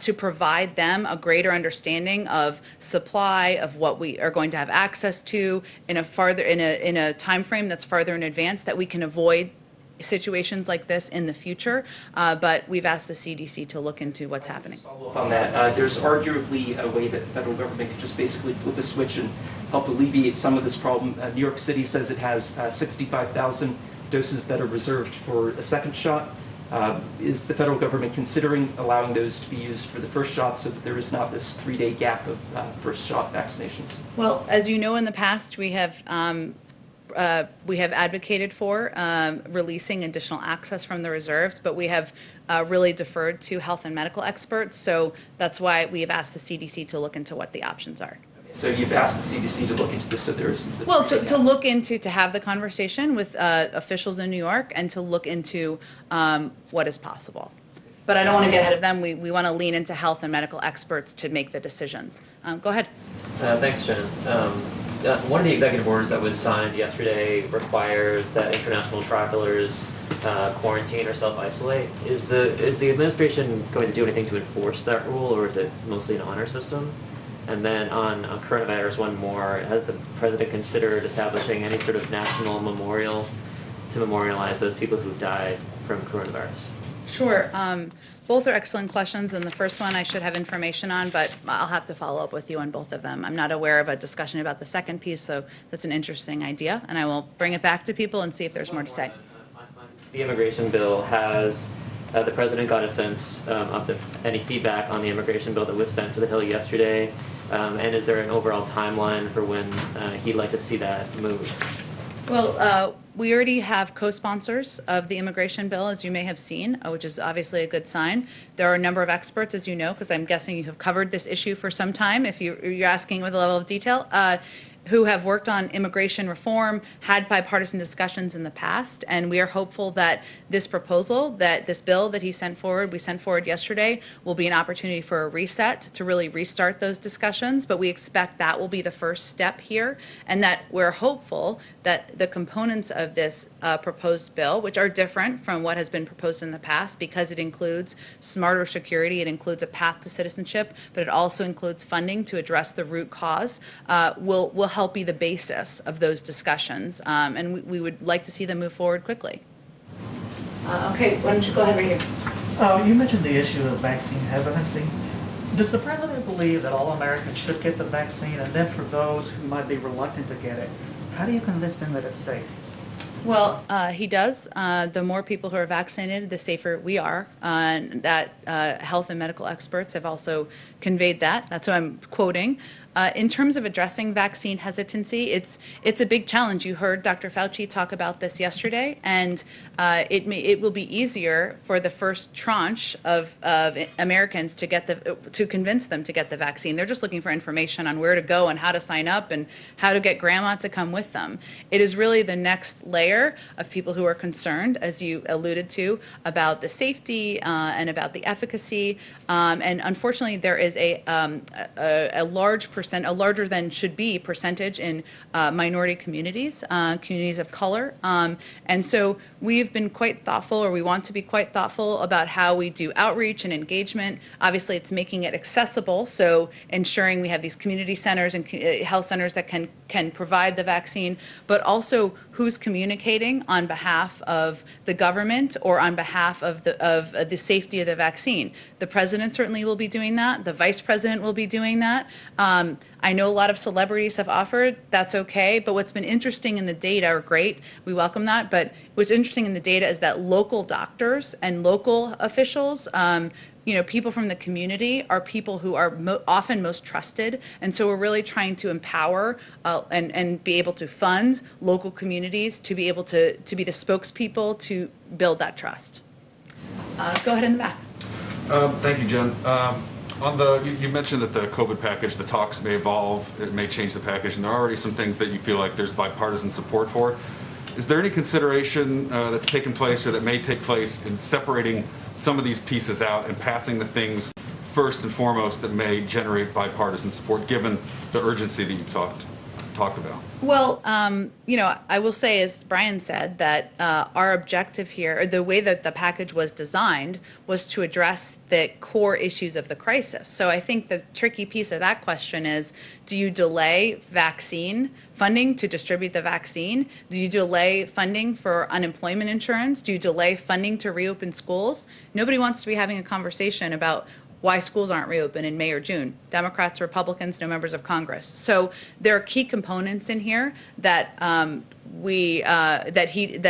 to provide them a greater understanding of supply, of what we are going to have access to in a time frame that's farther in advance, that we can avoid situations like this in the future. But we've asked the CDC to look into what's happening. Follow up on that. There's arguably a way that the federal government could just basically flip a switch and help alleviate some of this problem. New York City says it has 65,000 doses that are reserved for a second shot. Is the federal government considering allowing those to be used for the first shot so that there is not this 3-day gap of first shot vaccinations? Well, as you know, in the past, we have advocated for releasing additional access from the reserves, but we have really deferred to health and medical experts. So that's why we have asked the CDC to look into what the options are. So you've asked the CDC to look into this, so there isn't... Well, to look into, to have the conversation with officials in New York and to look into what is possible. But I don't want to get ahead of them. We want to lean into health and medical experts to make the decisions. Go ahead. Thanks, Jen. One of the executive orders that was signed yesterday requires that international travelers quarantine or self-isolate. Is the administration going to do anything to enforce that rule, or is it mostly an honor system? And then on coronavirus, one more. Has the president considered establishing any sort of national memorial to memorialize those people who died from coronavirus? Sure. Both are excellent questions, and the first one I should have information on, but I'll have to follow up with you on both of them. I'm not aware of a discussion about the second piece, so that's an interesting idea, and I will bring it back to people and see if there's more to say. The immigration bill, has the president got a sense of any feedback on the immigration bill that was sent to the Hill yesterday? And is there an overall timeline for when he'd like to see that moved? Well, we already have co-sponsors of the immigration bill, as you may have seen, which is obviously a good sign. There are a number of experts, as you know, because I'm guessing you have covered this issue for some time, if you're asking with a level of detail, who have worked on immigration reform, had bipartisan discussions in the past, and we are hopeful that this proposal, that this bill that we sent forward yesterday, will be an opportunity for a reset to really restart those discussions. But we expect that will be the first step here, and that we're hopeful that the components of this proposed bill, which are different from what has been proposed in the past, because it includes smarter security, it includes a path to citizenship, but it also includes funding to address the root cause, will help be the basis of those discussions, and we would like to see them move forward quickly. Okay, why don't you go ahead right here. You mentioned the issue of vaccine hesitancy. Does the president believe that all Americans should get the vaccine, and then for those who might be reluctant to get it, how do you convince them that it's safe? Well, he does. The more people who are vaccinated, the safer we are. And that health and medical experts have also conveyed that. That's what I'm quoting. In terms of addressing vaccine hesitancy, it's a big challenge. You heard Dr. Fauci talk about this yesterday, and it will be easier for the first tranche of Americans to convince them to get the vaccine. They're just looking for information on where to go and how to sign up and how to get grandma to come with them. It is really the next layer of people who are concerned, as you alluded to, about the safety and about the efficacy. And unfortunately, there is a larger than should be percentage in minority communities, communities of color. And so we've been quite thoughtful, or we want to be quite thoughtful about how we do outreach and engagement. Obviously, it's making it accessible, so ensuring we have these community centers and health centers that can provide the vaccine, but also who's communicating on behalf of the government or on behalf of the safety of the vaccine. The president certainly will be doing that. The vice president will be doing that. I know a lot of celebrities have offered. That's okay. But what's been interesting in the data, or great, we welcome that. But what's interesting in the data is that local doctors and local officials, people from the community, are people who are often most trusted. And so we're really trying to empower and be able to fund local communities to be able to be the spokespeople to build that trust. Go ahead in the back. Thank you, Jen. You mentioned that the COVID package, the talks may evolve, it may change the package, and there are already some things that you feel like there's bipartisan support for. Is there any consideration that's taken place or that may take place in separating some of these pieces out and passing the things first and foremost that may generate bipartisan support, given the urgency that you've talked about? Well, I will say, as Brian said, that our objective here, or the way that the package was designed, was to address the core issues of the crisis. So I think the tricky piece of that question is, do you delay vaccine funding to distribute the vaccine? Do you delay funding for unemployment insurance? Do you delay funding to reopen schools? Nobody wants to be having a conversation about why schools aren't reopened in May or June. Democrats, Republicans, no members of Congress. So there are key components in here that that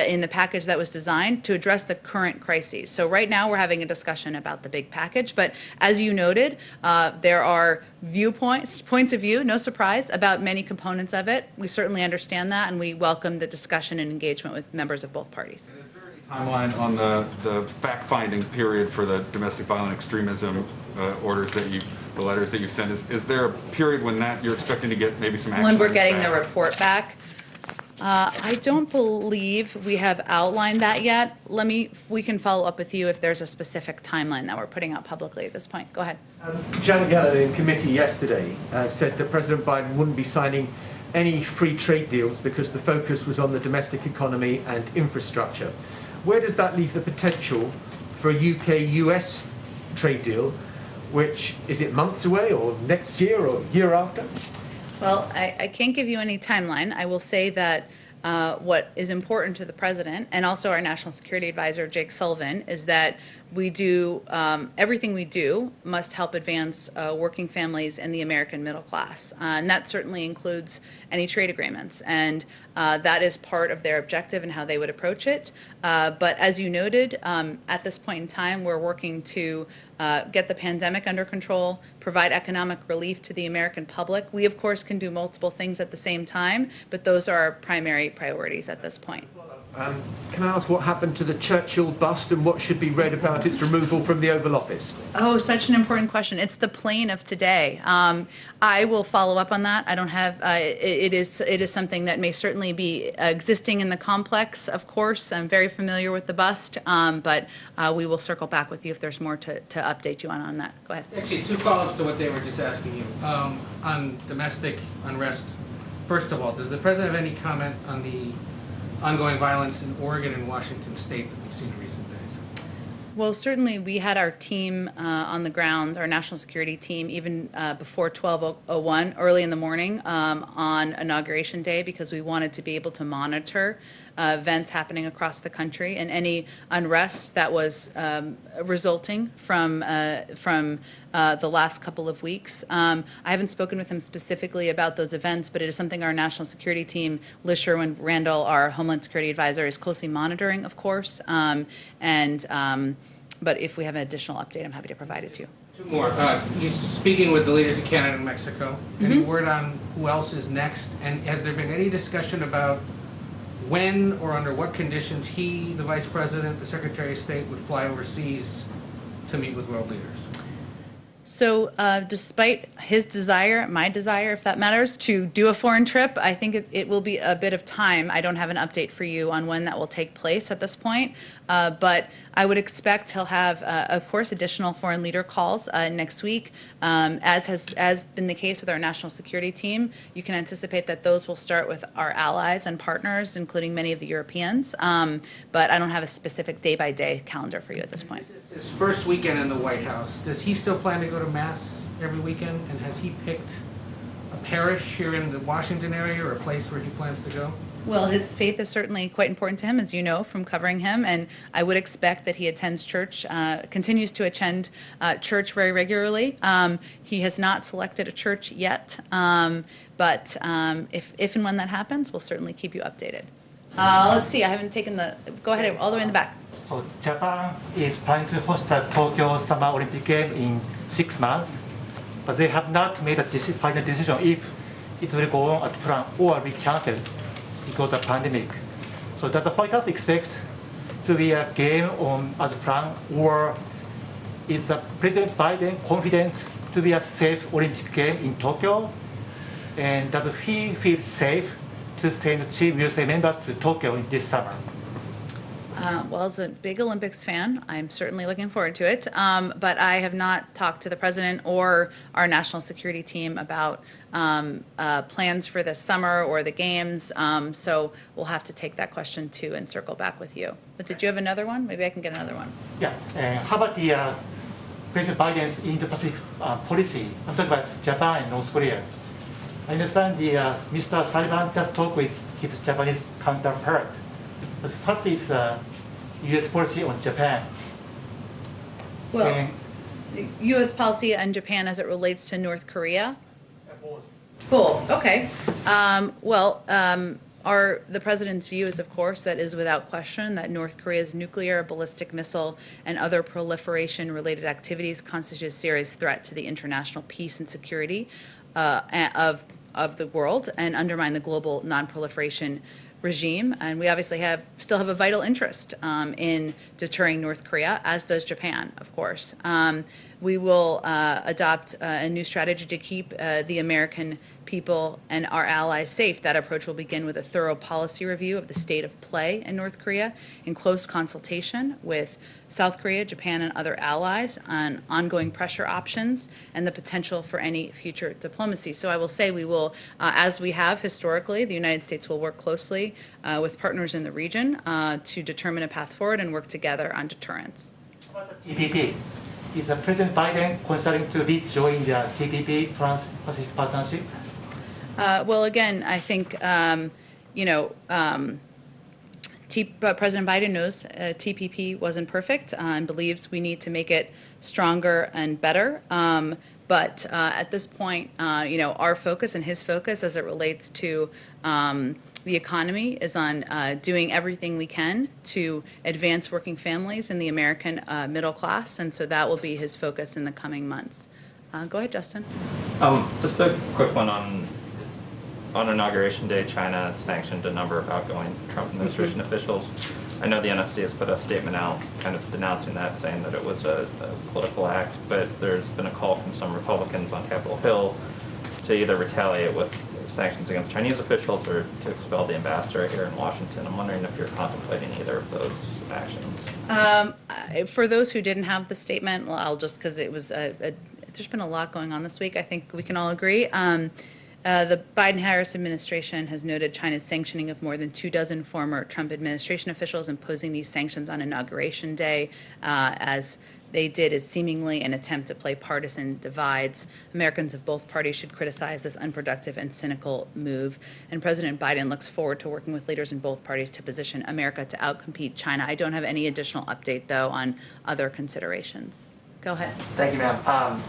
in the package that was designed to address the current crises. So right now we're having a discussion about the big package, but as you noted, there are points of view, no surprise, about many components of it. We certainly understand that, and we welcome the discussion and engagement with members of both parties. Timeline on the fact-finding period for the domestic violent extremism the letters that you've sent? Is there a period when you're expecting to get maybe some action? When we're getting the report back? I don't believe we have outlined that yet. We can follow up with you if there's a specific timeline that we're putting out publicly at this point. Go ahead. Janet Yellen in committee yesterday said that President Biden wouldn't be signing any free trade deals because the focus was on the domestic economy and infrastructure. Where does that leave the potential for a UK-US trade deal, which, is it months away or next year or year after? Well, I can't give you any timeline. I will say that what is important to the president and also our national security advisor, Jake Sullivan, is that we do everything we do must help advance working families and the American middle class, and that certainly includes any trade agreements, and that is part of their objective and how they would approach it. But as you noted, at this point in time, we're working to get the pandemic under control, provide economic relief to the American public. We, of course, can do multiple things at the same time, but those are our primary priorities at this point. Can I ask what happened to the Churchill bust and what should be read about its removal from the Oval Office? Oh, such an important question. It's the plane of today. I will follow up on that. I don't have, it is something that may certainly be existing in the complex, of course. I'm very familiar with the bust, but we will circle back with you if there's more to update you on that. Go ahead. Actually, two follow-ups to what they were just asking you. On domestic unrest, first of all, does the president have any comment on the ongoing violence in Oregon and Washington State that we've seen in recent days? Well, certainly we had our team on the ground, our national security team, even before 12:01, early in the morning on Inauguration Day, because we wanted to be able to monitor events happening across the country and any unrest that was resulting from the last couple of weeks. I haven't spoken with him specifically about those events, but it is something our national security team, Liz Sherwin-Randall, our Homeland Security Advisor, is closely monitoring, of course. But if we have an additional update, I'm happy to provide it to you. Two more. He's speaking with the leaders of Canada and Mexico. Any word on who else is next? And has there been any discussion about when or under what conditions he, the Vice President, the Secretary of State, would fly overseas to meet with world leaders? So despite his desire, my desire, if that matters, to do a foreign trip, I think it will be a bit of time. I don't have an update for you on when that will take place at this point. But I would expect he'll have, of course, additional foreign leader calls next week. As been the case with our national security team, you can anticipate that those will start with our allies and partners, including many of the Europeans. But I don't have a specific day-by-day calendar for you at this point. This is his first weekend in the White House. Does he still plan to go to Mass every weekend? And has he picked a parish here in the Washington area or a place where he plans to go? Well, his faith is certainly quite important to him, as you know, from covering him, and I would expect that he attends church, continues to attend church very regularly. He has not selected a church yet, but if and when that happens, we'll certainly keep you updated. Let's see, I haven't taken go ahead, all the way in the back. So Japan is planning to host the Tokyo Summer Olympic Game in 6 months, but they have not made a final decision if it will go on as planned or be cancelled because of the pandemic. So does the White House expect to be a game on as planned, or is President Biden confident to be a safe Olympic game in Tokyo? And does he feel safe to send Chief USA members to Tokyo this summer? Well, as a big Olympics fan, I'm certainly looking forward to it. But I have not talked to the president or our national security team about plans for this summer or the games. So we'll have to take that question too and circle back with you. But did you have another one? Maybe I can get another one. Yeah. How about the President Biden's Indo-Pacific policy? I'm talking about Japan and North Korea. I understand Mr. Sullivan does talk with his Japanese counterpart. But what is U.S. policy on Japan? Well, U.S. policy on Japan as it relates to North Korea? Both. Okay. The president's view is, of course, that is without question that North Korea's nuclear, ballistic missile, and other proliferation-related activities constitute a serious threat to the international peace and security of the world and undermine the global non-proliferation regime. And we obviously still have a vital interest in deterring North Korea, as does Japan, of course. We will adopt a new strategy to keep the American people and our allies safe. That approach will begin with a thorough policy review of the state of play in North Korea in close consultation with South Korea, Japan, and other allies on ongoing pressure options and the potential for any future diplomacy. So I will say we will, as we have historically, the United States will work closely with partners in the region to determine a path forward and work together on deterrence. TPP. Is President Biden considering to rejoin the TPP, Trans-Pacific Partnership? President Biden knows TPP wasn't perfect and believes we need to make it stronger and better. But at this point, our focus and his focus as it relates to the economy is on doing everything we can to advance working families in the American middle class, and so that will be his focus in the coming months. Go ahead, Justin. Just a quick one on Inauguration Day. China sanctioned a number of outgoing Trump administration officials. I know the NSC has put a statement out kind of denouncing that, saying that it was a political act, but there's been a call from some Republicans on Capitol Hill to either retaliate with sanctions against Chinese officials or to expel the ambassador here in Washington. I'm wondering if you're contemplating either of those actions. For those who didn't have the statement, well, I'll just, because it was, there's been a lot going on this week, I think we can all agree. The Biden-Harris administration has noted China's sanctioning of more than 24 former Trump administration officials, imposing these sanctions on Inauguration Day, as they did is seemingly an attempt to play partisan divides. Americans of both parties should criticize this unproductive and cynical move. And President Biden looks forward to working with leaders in both parties to position America to outcompete China. I don't have any additional update, though, on other considerations. Go ahead. Thank you, ma'am.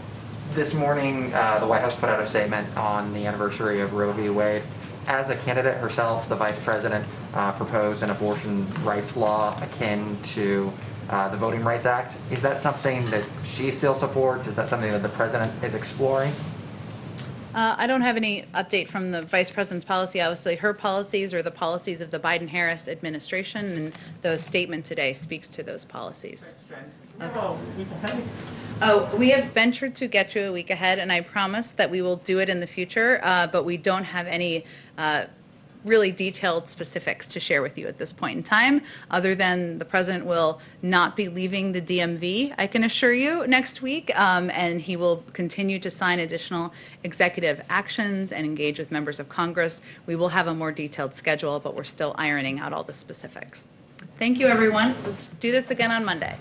This morning, the White House put out a statement on the anniversary of Roe v. Wade. As a candidate herself, the vice president proposed an abortion rights law akin to the Voting Rights Act. Is that something that she still supports? Is that something that the president is exploring? I don't have any update from the vice president's policy. Obviously, her policies are the policies of the Biden-Harris administration, and the statement today speaks to those policies. Oh, we have ventured to get you a week ahead, and I promise that we will do it in the future, but we don't have any really detailed specifics to share with you at this point in time, other than the president will not be leaving the DMV, I can assure you, next week, and he will continue to sign additional executive actions and engage with members of Congress. We will have a more detailed schedule, but we're still ironing out all the specifics. Thank you, everyone. Let's do this again on Monday.